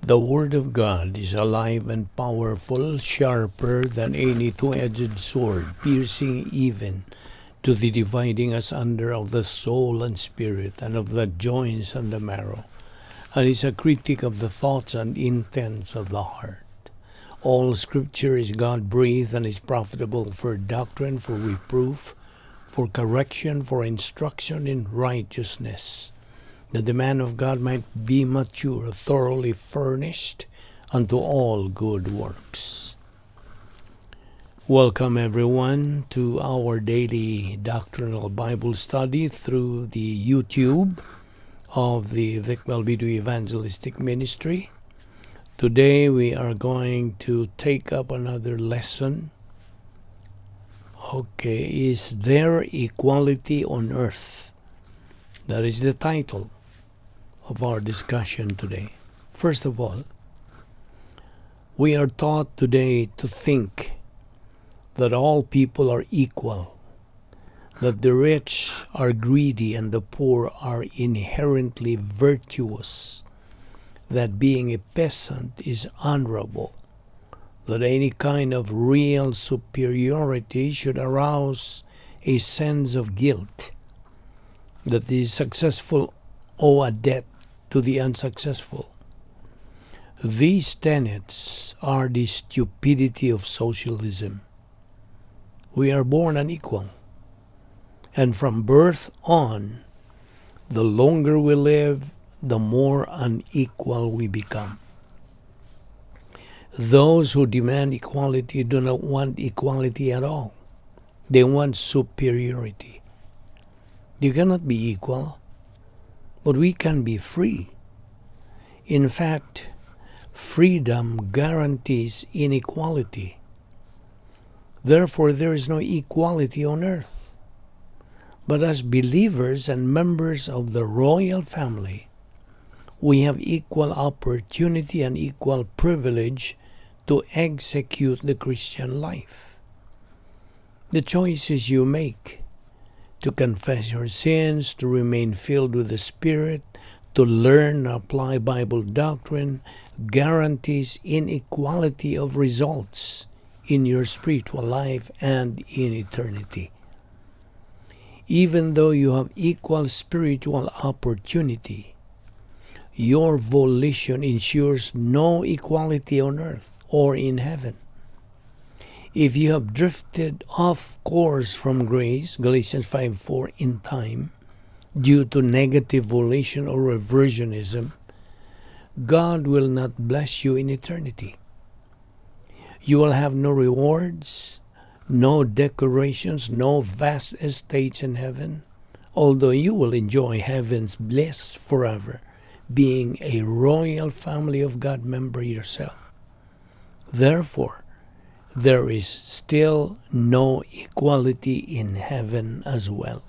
The Word of God is alive and powerful, sharper than any two-edged sword, piercing even to the dividing asunder of the soul and spirit, and of the joints and the marrow, and is a critic of the thoughts and intents of the heart. All Scripture is God-breathed and is profitable for doctrine, for reproof, for correction, for instruction in righteousness, that the man of God might be mature, thoroughly furnished unto all good works. Welcome everyone to our daily doctrinal Bible study through the YouTube of the Balbido Evangelistic Ministry. Today we are going to take up another lesson. Is there equality on earth? That is the title of our discussion today. First of all, we are taught today to think that all people are equal, that the rich are greedy and the poor are inherently virtuous, that being a peasant is honorable, that any kind of real superiority should arouse a sense of guilt, that the successful owe a debt to the unsuccessful. These tenets are the stupidity of socialism. We are born unequal, and from birth on, the longer we live, the more unequal we become. Those who demand equality do not want equality at all. They want superiority. You cannot be equal, but we can be free. In fact, freedom guarantees inequality. Therefore, there is no equality on earth. But as believers and members of the royal family, we have equal opportunity and equal privilege to execute the Christian life. The choices you make to confess your sins, to remain filled with the Spirit, to learn and apply Bible doctrine, guarantees inequality of results in your spiritual life and in eternity. Even though you have equal spiritual opportunity, your volition ensures no equality on earth or in heaven. If you have drifted off course from grace, Galatians 5:4, in time, due to negative volition or reversionism, God will not bless you in eternity. You will have no rewards, no decorations, no vast estates in heaven, although you will enjoy heaven's bliss forever, being a royal family of God member yourself. Therefore, there is still no equality in heaven as well.